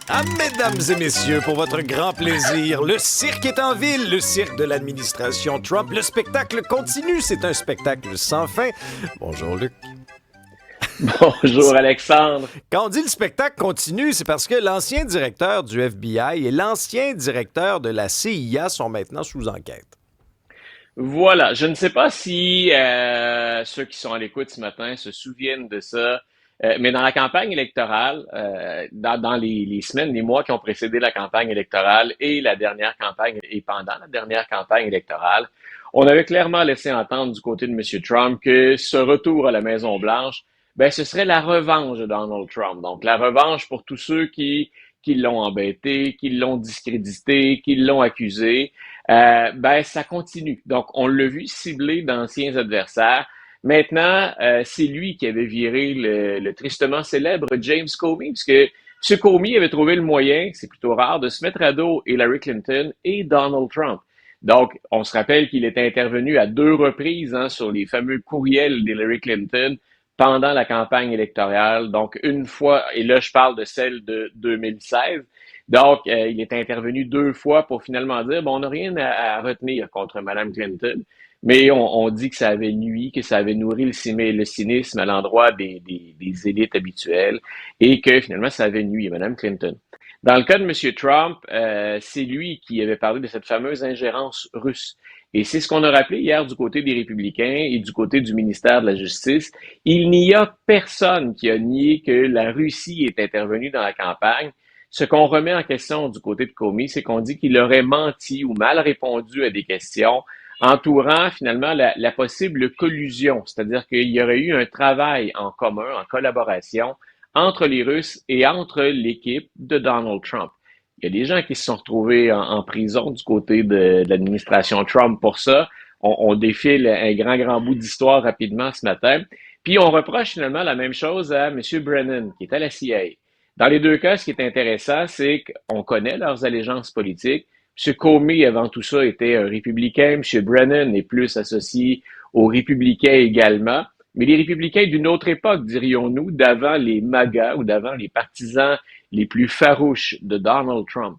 Ah, mesdames et messieurs, pour votre grand plaisir, le cirque est en ville, le cirque de l'administration Trump. Le spectacle continue, c'est un spectacle sans fin. Bonjour, Luc. Bonjour Alexandre. Quand on dit le spectacle continue, c'est parce que l'ancien directeur du FBI et l'ancien directeur de la CIA sont maintenant sous enquête. Voilà, je ne sais pas si ceux qui sont à l'écoute ce matin se souviennent de ça, mais dans la campagne électorale, dans les semaines, les mois qui ont précédé la campagne électorale et la dernière campagne et pendant la dernière campagne électorale, on avait clairement laissé entendre du côté de M. Trump que ce retour à la Maison-Blanche, ben, ce serait la revanche de Donald Trump. Donc, la revanche pour tous ceux qui l'ont embêté, qui l'ont discrédité, qui l'ont accusé. Ben, ça continue. Donc, on l'a vu cibler d'anciens adversaires. Maintenant, c'est lui qui avait viré le tristement célèbre James Comey, puisque M. Comey avait trouvé le moyen, c'est plutôt rare, de se mettre à dos Hillary Clinton et Donald Trump. Donc, on se rappelle qu'il était intervenu à deux reprises sur les fameux courriels d'Hillary Clinton pendant la campagne électorale. Donc, une fois, et là, je parle de celle de 2016. Donc, il est intervenu deux fois pour finalement dire, bon, on n'a rien à retenir contre Mme Clinton, mais on dit que ça avait nui, que ça avait nourri le cynisme à l'endroit des élites habituelles et que finalement, ça avait nui à Mme Clinton. Dans le cas de M. Trump, c'est lui qui avait parlé de cette fameuse ingérence russe. Et c'est ce qu'on a rappelé hier du côté des Républicains et du côté du ministère de la Justice. Il n'y a personne qui a nié que la Russie est intervenue dans la campagne. Ce qu'on remet en question du côté de Comey, c'est qu'on dit qu'il aurait menti ou mal répondu à des questions, entourant finalement la possible collusion, c'est-à-dire qu'il y aurait eu un travail en commun, en collaboration, entre les Russes et entre l'équipe de Donald Trump. Il y a des gens qui se sont retrouvés en prison du côté de l'administration Trump pour ça. On défile un grand bout d'histoire rapidement ce matin. Puis on reproche finalement la même chose à M. Brennan, qui est à la CIA. Dans les deux cas, ce qui est intéressant, c'est qu'on connaît leurs allégeances politiques. M. Comey, avant tout ça, était un républicain. M. Brennan est plus associé aux républicains également. Mais les républicains d'une autre époque, dirions-nous, d'avant les MAGA ou d'avant les partisans les plus farouches de Donald Trump.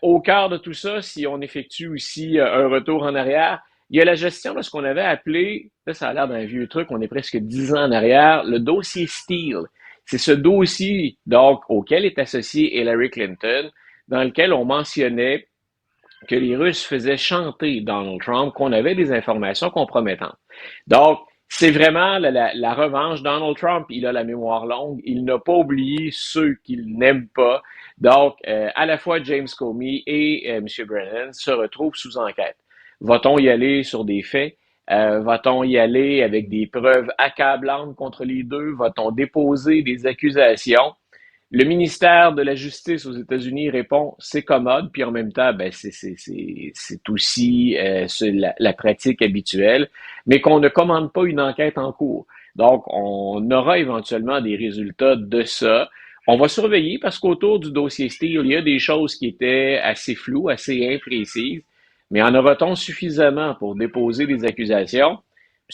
Au cœur de tout ça, si on effectue aussi un retour en arrière, il y a la gestion de ce qu'on avait appelé, là ça a l'air d'un vieux truc, on est presque 10 ans en arrière, le dossier Steele. C'est ce dossier donc auquel est associé Hillary Clinton, dans lequel on mentionnait que les Russes faisaient chanter Donald Trump, qu'on avait des informations compromettantes. Donc, c'est vraiment la revanche. Donald Trump, il a la mémoire longue. Il n'a pas oublié ceux qu'il n'aime pas. Donc, à la fois James Comey et M. Brennan se retrouvent sous enquête. Va-t-on y aller sur des faits? Va-t-on y aller avec des preuves accablantes contre les deux? Va-t-on déposer des accusations? Le ministère de la Justice aux États-Unis répond c'est commode, puis en même temps, ben, c'est aussi la pratique habituelle, mais qu'on ne commande pas une enquête en cours. Donc, on aura éventuellement des résultats de ça. On va surveiller parce qu'autour du dossier Steele, il y a des choses qui étaient assez floues, assez imprécises, mais en aura-t-on suffisamment pour déposer des accusations?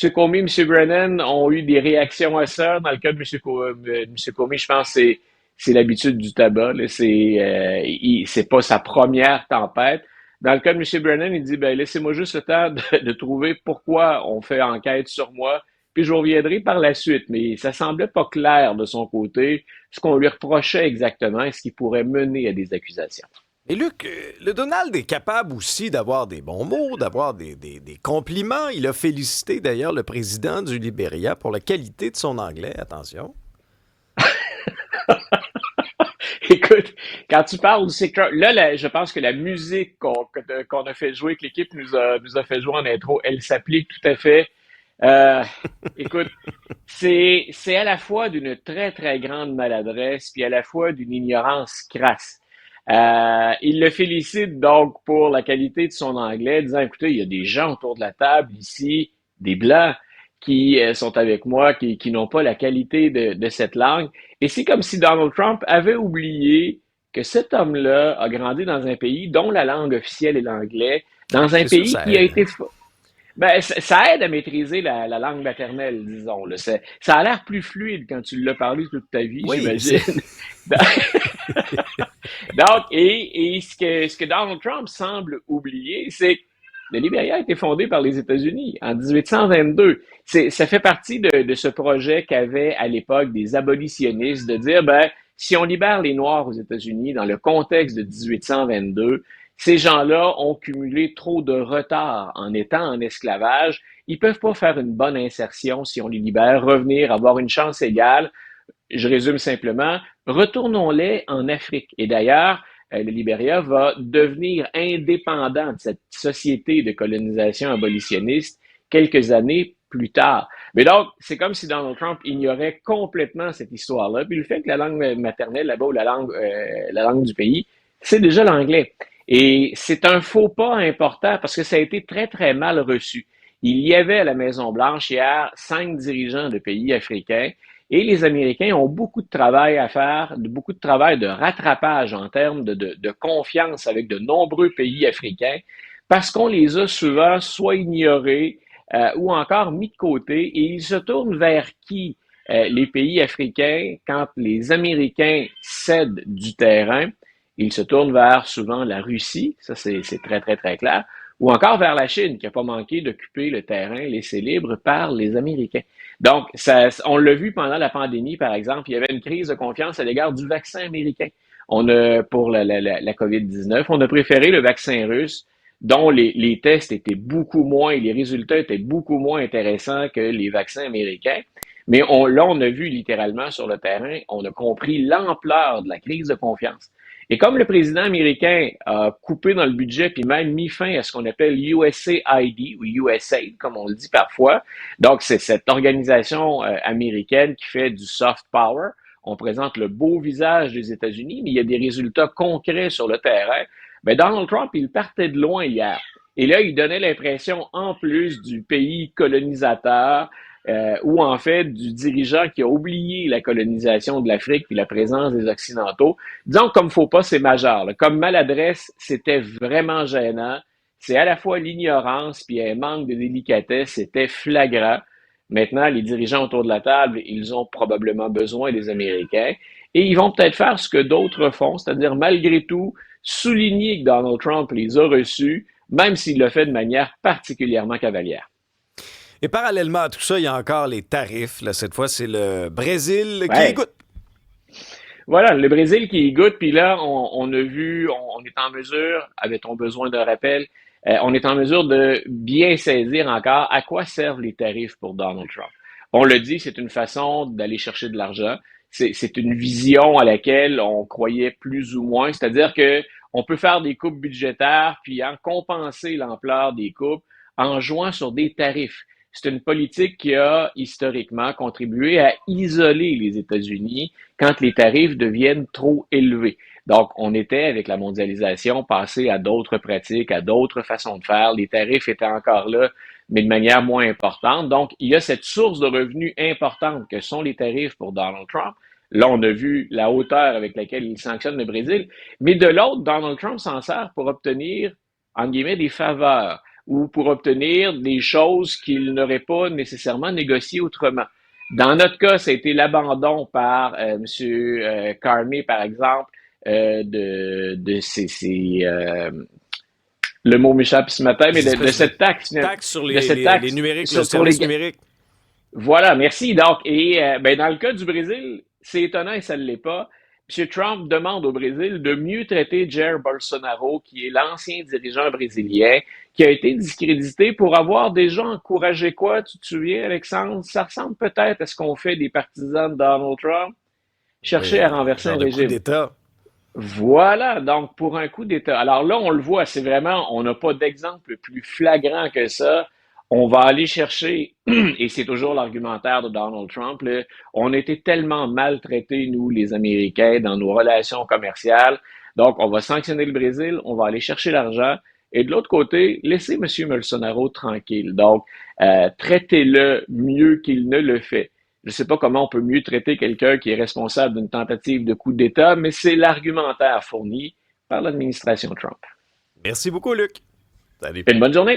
M. Comey, M. Brennan ont eu des réactions à ça. Dans le cas de M. Comey, je pense que c'est l'habitude du tabac. Là. C'est pas sa première tempête. Dans le cas de M. Brennan, il dit ben laissez-moi juste le temps de trouver pourquoi on fait enquête sur moi, puis je reviendrai par la suite. Mais ça semblait pas clair de son côté ce qu'on lui reprochait exactement et ce qui pourrait mener à des accusations. Et Luc, le Donald est capable aussi d'avoir des bons mots, d'avoir des compliments. Il a félicité d'ailleurs le président du Libéria pour la qualité de son anglais. Attention. Écoute, quand tu parles du secteur, là, je pense que la musique qu'on a fait jouer, que l'équipe nous a fait jouer en intro, elle s'applique tout à fait. Euh, Écoute, c'est à la fois d'une très grande maladresse, puis à la fois d'une ignorance crasse. Il le félicite donc pour la qualité de son anglais, disant, écoutez, il y a des gens autour de la table ici, des Blancs, qui sont avec moi, qui n'ont pas la qualité de cette langue. Et c'est comme si Donald Trump avait oublié que cet homme-là a grandi dans un pays dont la langue officielle est l'anglais, dans un C'est sûr, pays ça qui a aide. été Ben, ça aide à maîtriser la langue maternelle, disons. Là. Ça a l'air plus fluide quand tu l'as parlé toute ta vie, Oui, j'imagine. Donc, et ce que Donald Trump semble oublier, c'est que le Libéria a été fondé par les États-Unis en 1822. Ça fait partie de ce projet qu'avaient à l'époque des abolitionnistes de dire, ben, si on libère les Noirs aux États-Unis dans le contexte de 1822, ces gens-là ont cumulé trop de retard en étant en esclavage. Ils peuvent pas faire une bonne insertion si on les libère, revenir, avoir une chance égale. Je résume simplement, retournons-les en Afrique. Et d'ailleurs, le Libéria va devenir indépendant de cette société de colonisation abolitionniste quelques années plus tard. Mais donc, c'est comme si Donald Trump ignorait complètement cette histoire-là. Puis le fait que la langue maternelle là-bas, ou la langue du pays, c'est déjà l'anglais. Et c'est un faux pas important parce que ça a été très, très mal reçu. Il y avait à la Maison-Blanche hier 5 dirigeants de pays africains et les Américains ont beaucoup de travail à faire, beaucoup de travail de rattrapage en termes de confiance avec de nombreux pays africains, parce qu'on les a souvent soit ignorés ou encore mis de côté, et ils se tournent vers qui les pays africains quand les Américains cèdent du terrain? Ils se tournent vers souvent la Russie, ça c'est très très très clair, ou encore vers la Chine qui n'a pas manqué d'occuper le terrain laissé libre par les Américains. Donc, on l'a vu pendant la pandémie, par exemple, il y avait une crise de confiance à l'égard du vaccin américain. Pour la COVID-19, on a préféré le vaccin russe, dont les tests étaient beaucoup moins, les résultats étaient beaucoup moins intéressants que les vaccins américains. Mais là, on a vu littéralement sur le terrain, on a compris l'ampleur de la crise de confiance. Et comme le président américain a coupé dans le budget puis même mis fin à ce qu'on appelle USAID ou USAID, comme on le dit parfois, donc c'est cette organisation américaine qui fait du soft power. On présente le beau visage des États-Unis, mais il y a des résultats concrets sur le terrain. Mais Donald Trump, il partait de loin hier. Et là, il donnait l'impression, en plus du pays colonisateur, ou en fait du dirigeant qui a oublié la colonisation de l'Afrique puis la présence des Occidentaux. Disons que comme faux pas, c'est majeur. Là. Comme maladresse, c'était vraiment gênant. C'est à la fois l'ignorance puis un manque de délicatesse, c'était flagrant. Maintenant, les dirigeants autour de la table, ils ont probablement besoin des Américains et ils vont peut-être faire ce que d'autres font, c'est-à-dire malgré tout souligner que Donald Trump les a reçus, même s'il le fait de manière particulièrement cavalière. Et parallèlement à tout ça, il y a encore les tarifs. Là, cette fois, c'est le Brésil qui Ouais. écoute. Voilà, le Brésil qui y goûte, puis là, on a vu, on est en mesure, avait-on besoin d'un rappel, on est en mesure de bien saisir encore à quoi servent les tarifs pour Donald Trump. On le dit, c'est une façon d'aller chercher de l'argent. C'est une vision à laquelle on croyait plus ou moins, c'est-à-dire que on peut faire des coupes budgétaires puis en compenser l'ampleur des coupes en jouant sur des tarifs. C'est une politique qui a historiquement contribué à isoler les États-Unis quand les tarifs deviennent trop élevés. Donc, on était, avec la mondialisation, passé à d'autres pratiques, à d'autres façons de faire. Les tarifs étaient encore là, mais de manière moins importante. Donc, il y a cette source de revenus importante que sont les tarifs pour Donald Trump. Là, on a vu la hauteur avec laquelle il sanctionne le Brésil. Mais de l'autre, Donald Trump s'en sert pour obtenir, en guillemets, des faveurs ou pour obtenir des choses qu'il n'aurait pas nécessairement négociées autrement. Dans notre cas, ça a été l'abandon par M. Carney, par exemple, de le mot m'échappe ce matin, mais Des de espèces de cette taxe, taxes sur de cette les taxe numériques, le pour les. service numérique. Voilà, merci. Donc, et ben, dans le cas du Brésil, c'est étonnant et ça ne l'est pas. M. Trump demande au Brésil de mieux traiter Jair Bolsonaro, qui est l'ancien dirigeant brésilien, qui a été discrédité pour avoir déjà encouragé quoi, tu te souviens, Alexandre? Ça ressemble peut-être à ce qu'on fait des partisans de Donald Trump, Oui, chercher à renverser genre un de coup régime. d'État. Voilà, donc pour un coup d'État. Alors là, on le voit, c'est vraiment, on n'a pas d'exemple plus flagrant que ça. On va aller chercher, et c'est toujours l'argumentaire de Donald Trump, là, on a été tellement maltraités, nous, les Américains, dans nos relations commerciales. Donc, on va sanctionner le Brésil, on va aller chercher l'argent. Et de l'autre côté, laissez M. Bolsonaro tranquille. Donc, traitez-le mieux qu'il ne le fait. Je ne sais pas comment on peut mieux traiter quelqu'un qui est responsable d'une tentative de coup d'État, mais c'est l'argumentaire fourni par l'administration Trump. Merci beaucoup, Luc. Salut. Une bonne journée.